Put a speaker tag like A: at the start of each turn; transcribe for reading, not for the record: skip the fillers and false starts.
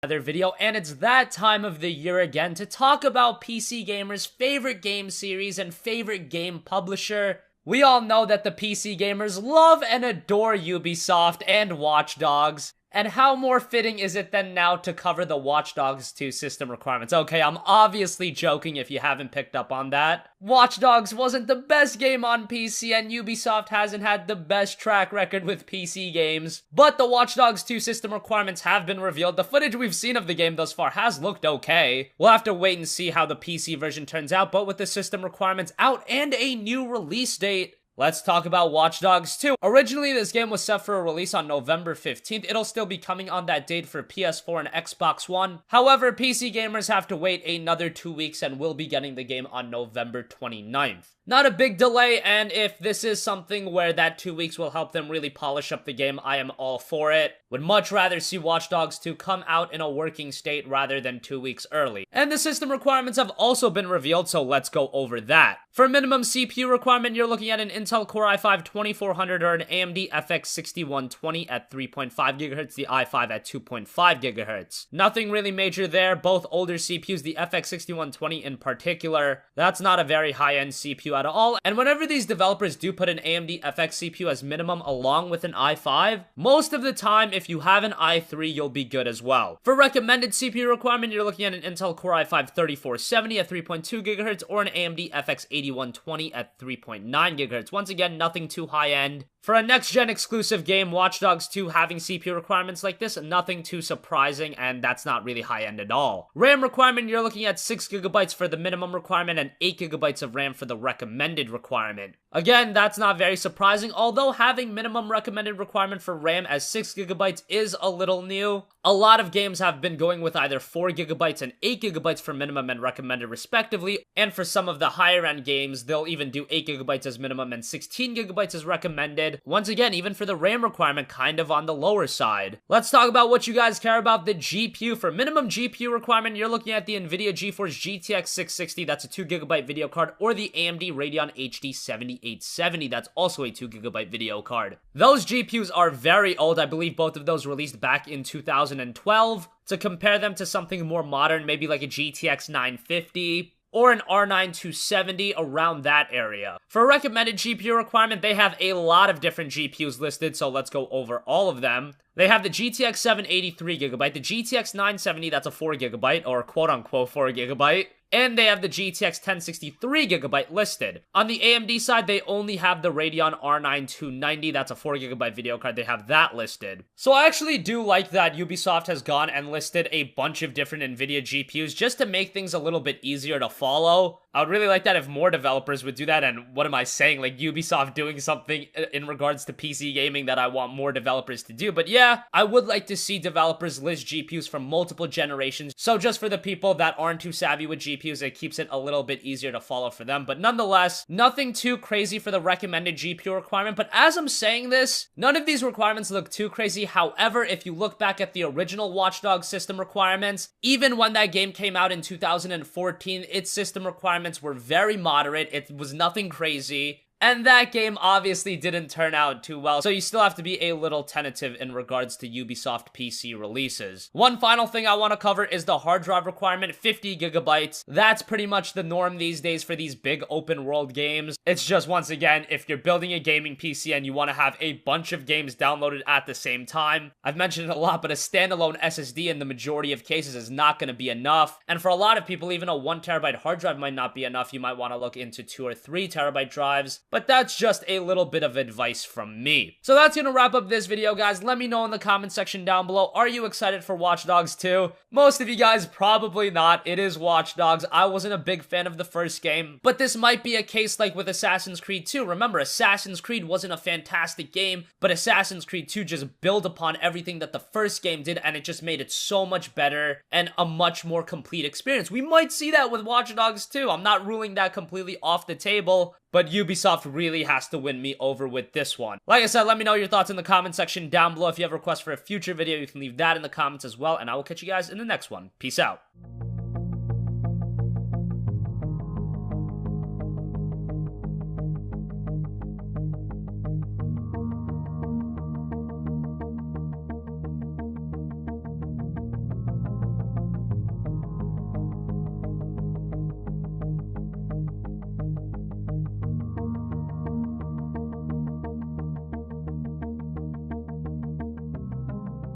A: another video, and it's that time of the year again to talk about PC gamers' favorite game series and favorite game publisher. We all know that the PC gamers love and adore Ubisoft and Watch Dogs. And how more fitting is it than now to cover the Watch Dogs 2 system requirements? Okay, I'm obviously joking if you haven't picked up on that. Watch Dogs wasn't the best game on PC, and Ubisoft hasn't had the best track record with PC games. But the Watch Dogs 2 system requirements have been revealed. The footage we've seen of the game thus far has looked okay. We'll have to wait and see how the PC version turns out, but with the system requirements out and a new release date, let's talk about Watch Dogs 2. Originally, this game was set for a release on November 15th. It'll still be coming on that date for PS4 and Xbox One. However, PC gamers have to wait another 2 weeks and will be getting the game on November 29th. Not a big delay, and if this is something where that 2 weeks will help them really polish up the game, I am all for it. Would much rather see Watch Dogs 2 come out in a working state rather than 2 weeks early. And the system requirements have also been revealed, so let's go over that. For minimum CPU requirement, you're looking at an Intel Core i5-2400 or an AMD FX 6120 at 3.5 GHz, the i5 at 2.5 GHz. Nothing really major there, both older CPUs, the FX 6120 in particular. That's not a very high-end CPU at all, and whenever these developers do put an AMD FX CPU as minimum along with an i5, most of the time, if you have an i3, you'll be good as well. For recommended CPU requirement, you're looking at an Intel Core i5-3470 at 3.2 GHz or an AMD FX 8120 at 3.9 GHz. Once again, nothing too high-end. For a next-gen exclusive game, Watch Dogs 2 having CPU requirements like this, nothing too surprising, and that's not really high-end at all. RAM requirement, you're looking at 6 GB for the minimum requirement and 8 GB of RAM for the recommended requirement. Again, that's not very surprising, although having minimum recommended requirement for RAM as 6 GB is a little new. A lot of games have been going with either 4 GB and 8 GB for minimum and recommended respectively, and for some of the higher-end games, they'll even do 8 GB as minimum and 16 GB as recommended. Once again, even for the RAM requirement, kind of on the lower side. Let's talk about what you guys care about, the GPU. For minimum GPU requirement, you're looking at the NVIDIA GeForce GTX 660, that's a 2 GB video card, or the AMD Radeon HD 7870, that's also a 2 GB video card. Those GPUs are very old. I believe both of those released back in 2012. To compare them to something more modern, maybe like a GTX 950, or an R9 270, around that area. For a recommended GPU requirement, they have a lot of different GPUs listed, so let's go over all of them. They have the GTX 780 3GB, the GTX 970, that's a 4GB, or quote-unquote 4GB, and they have the GTX 1063 GB listed. On the AMD side, they only have the Radeon R9 290, that's a 4GB video card, they have that listed. So I actually do like that Ubisoft has gone and listed a bunch of different NVIDIA GPUs just to make things a little bit easier to follow. I would really like that if more developers would do that, and what am I saying, like Ubisoft doing something in regards to PC gaming that I want more developers to do. But yeah, I would like to see developers list GPUs from multiple generations, so just for the people that aren't too savvy with GPUs, it keeps it a little bit easier to follow for them. But nonetheless, nothing too crazy for the recommended GPU requirement. But as I'm saying this, none of these requirements look too crazy. However, if you look back at the original Watch Dogs system requirements, even when that game came out in 2014, its system requirements were very moderate. It was nothing crazy. And that game obviously didn't turn out too well, so you still have to be a little tentative in regards to Ubisoft PC releases. One final thing I want to cover is the hard drive requirement, 50 GB. That's pretty much the norm these days for these big open world games. It's just, once again, if you're building a gaming PC and you want to have a bunch of games downloaded at the same time, I've mentioned it a lot, but a standalone SSD in the majority of cases is not going to be enough. And for a lot of people, even a 1TB hard drive might not be enough. You might want to look into 2 or 3TB drives. But that's just a little bit of advice from me. So that's gonna wrap up this video, guys. Let me know in the comment section down below, are you excited for Watch Dogs 2? Most of you guys probably not. It is Watch Dogs. I wasn't a big fan of the first game, but this might be a case like with Assassin's Creed 2. Remember, Assassin's Creed wasn't a fantastic game, but Assassin's Creed 2 just built upon everything that the first game did, and it just made it so much better and a much more complete experience. We might see that with Watch Dogs 2. I'm not ruling that completely off the table, but Ubisoft really has to win me over with this one. Like I said, let me know your thoughts in the comment section down below. If you have a request for a future video, you can leave that in the comments as well, and I will catch you guys in the next one. Peace out.